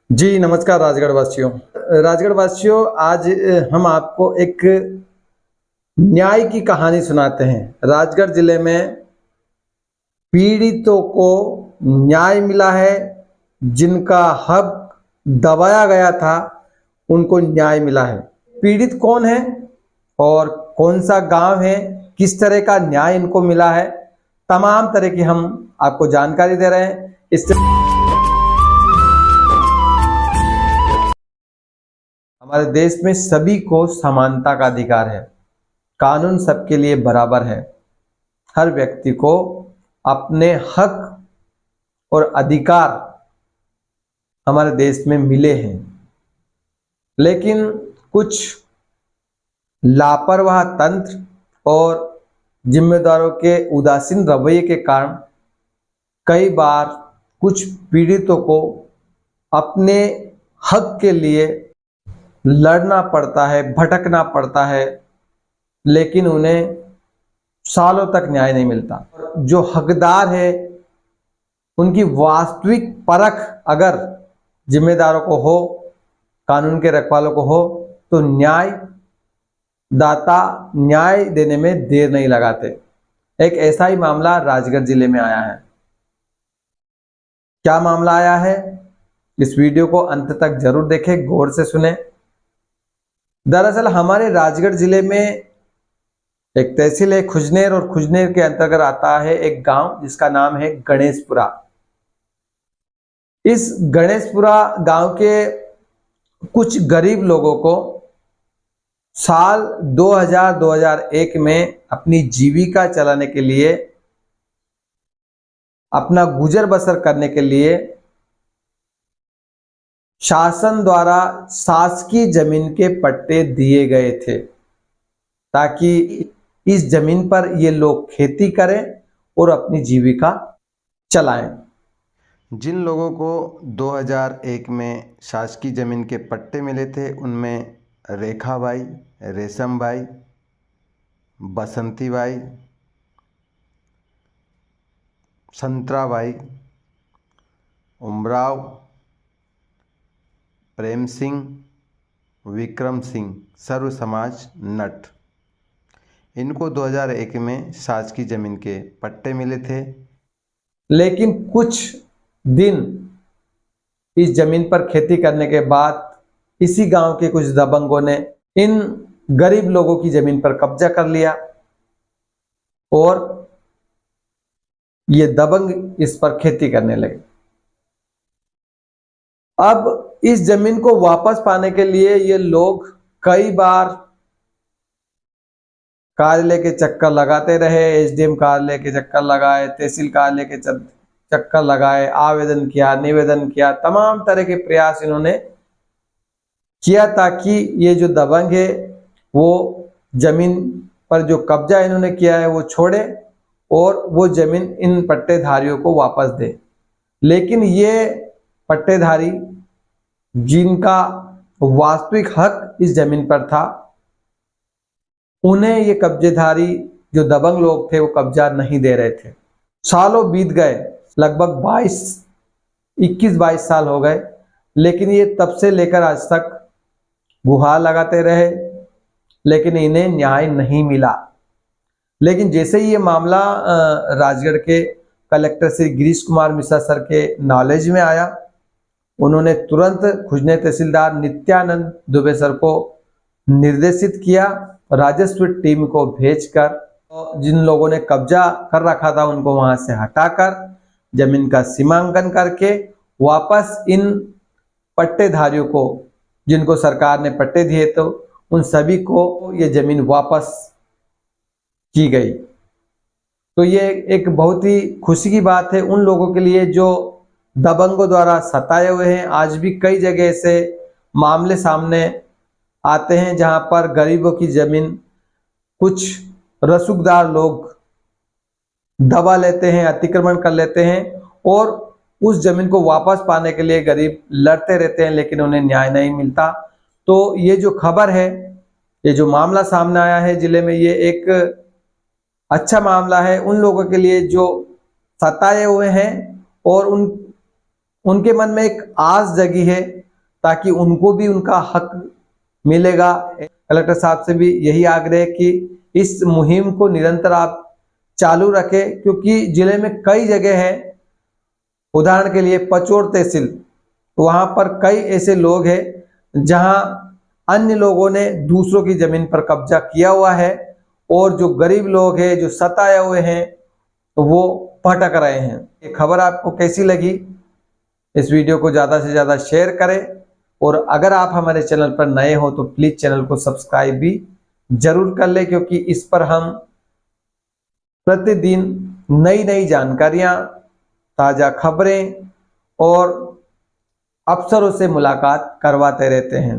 जी नमस्कार राजगढ़ वासियों। राजगढ़ वासियों, आज हम आपको एक न्याय की कहानी सुनाते हैं। राजगढ़ जिले में पीड़ितों को न्याय मिला है। जिनका हक दबाया गया था उनको न्याय मिला है। पीड़ित कौन है और कौन सा गांव है, किस तरह का न्याय इनको मिला है, तमाम तरह की हम आपको जानकारी दे रहे हैं। इससे हमारे देश में सभी को समानता का अधिकार है। कानून सबके लिए बराबर है। हर व्यक्ति को अपने हक और अधिकार हमारे देश में मिले हैं, लेकिन कुछ लापरवाह तंत्र और जिम्मेदारों के उदासीन रवैये के कारण कई बार कुछ पीड़ितों को अपने हक के लिए लड़ना पड़ता है, भटकना पड़ता है, लेकिन उन्हें सालों तक न्याय नहीं मिलता। जो हकदार है उनकी वास्तविक परख अगर जिम्मेदारों को हो, कानून के रखवालों को हो, तो न्याय दाता न्याय देने में देर नहीं लगाते। एक ऐसा ही मामला राजगढ़ जिले में आया है। क्या मामला आया है, इस वीडियो को अंत तक जरूर देखें, गौर से सुने। दरअसल हमारे राजगढ़ जिले में एक तहसील है खुजनेर, और खुजनेर के अंतर्गत आता है एक गांव जिसका नाम है गणेशपुरा। इस गणेशपुरा गांव के कुछ गरीब लोगों को साल 2000-2001 में अपनी जीविका चलाने के लिए, अपना गुजर बसर करने के लिए शासन द्वारा शासकीय जमीन के पट्टे दिए गए थे, ताकि इस जमीन पर ये लोग खेती करें और अपनी जीविका चलाएं। जिन लोगों को 2001 में शासकीय ज़मीन के पट्टे मिले थे उनमें रेखाबाई, रेशमबाई, बसंतीबाई, संतराबाई, उमराव, प्रेम सिंह, विक्रम सिंह, सर्व समाज नट, इनको 2001 में शासकीय ज़मीन के पट्टे मिले थे। लेकिन कुछ दिन इस जमीन पर खेती करने के बाद इसी गांव के कुछ दबंगों ने इन गरीब लोगों की जमीन पर कब्जा कर लिया और ये दबंग इस पर खेती करने लगे। अब इस जमीन को वापस पाने के लिए ये लोग कई बार कार्यालय के चक्कर लगाते रहे, एसडीएम कार्यालय के चक्कर लगाए, तहसील कार्यालय के चक्कर लगाए, आवेदन किया, निवेदन किया, तमाम तरह के प्रयास इन्होंने किया ताकि ये जो दबंग है वो जमीन पर जो कब्जा इन्होंने किया है वो छोड़े और वो जमीन इन पट्टेधारियों को वापस दे। लेकिन ये पट्टेधारी जिनका वास्तविक हक इस जमीन पर था, उन्हें ये कब्जेधारी जो दबंग लोग थे वो कब्जा नहीं दे रहे थे। सालों बीत गए, लगभग 21-22 साल हो गए, लेकिन ये तब से लेकर आज तक गुहार लगाते रहे, लेकिन इन्हें न्याय नहीं मिला। लेकिन जैसे ही ये मामला राजगढ़ के कलेक्टर श्री गिरीश कुमार मिश्रा सर के नॉलेज में आया, उन्होंने तुरंत खुजनेर तहसीलदार नित्यानंद दुबे सर को निर्देशित किया, राजस्व टीम को भेजकर जिन लोगों ने कब्जा कर रखा था उनको वहां से हटाकर जमीन का सीमांकन करके वापस इन पट्टेधारियों को, जिनको सरकार ने पट्टे दिए तो उन सभी को ये जमीन वापस की गई। तो ये एक बहुत ही खुशी की बात है उन लोगों के लिए जो दबंगों द्वारा सताए हुए हैं। आज भी कई जगह से मामले सामने आते हैं जहां पर गरीबों की जमीन कुछ रसूखदार लोग दबा लेते हैं, अतिक्रमण कर लेते हैं और उस जमीन को वापस पाने के लिए गरीब लड़ते रहते हैं, लेकिन उन्हें न्याय नहीं मिलता। तो ये जो खबर है, ये जो मामला सामने आया है जिले में, ये एक अच्छा मामला है उन लोगों के लिए जो सताए हुए हैं और उन उनके मन में एक आस जगी है ताकि उनको भी उनका हक मिलेगा। कलेक्टर साहब से भी यही आग्रह है कि इस मुहिम को निरंतर आप चालू रखें, क्योंकि जिले में कई जगह हैं, उदाहरण के लिए पचोर तहसील, वहां पर कई ऐसे लोग हैं जहां अन्य लोगों ने दूसरों की जमीन पर कब्जा किया हुआ है और जो गरीब लोग हैं, जो सताए हुए हैं, तो वो भटक रहे हैं। ये खबर आपको कैसी लगी? इस वीडियो को ज़्यादा से ज़्यादा शेयर करें और अगर आप हमारे चैनल पर नए हो तो प्लीज़ चैनल को सब्सक्राइब भी जरूर कर लें, क्योंकि इस पर हम प्रतिदिन नई नई जानकारियां, ताज़ा खबरें और अफसरों से मुलाकात करवाते रहते हैं।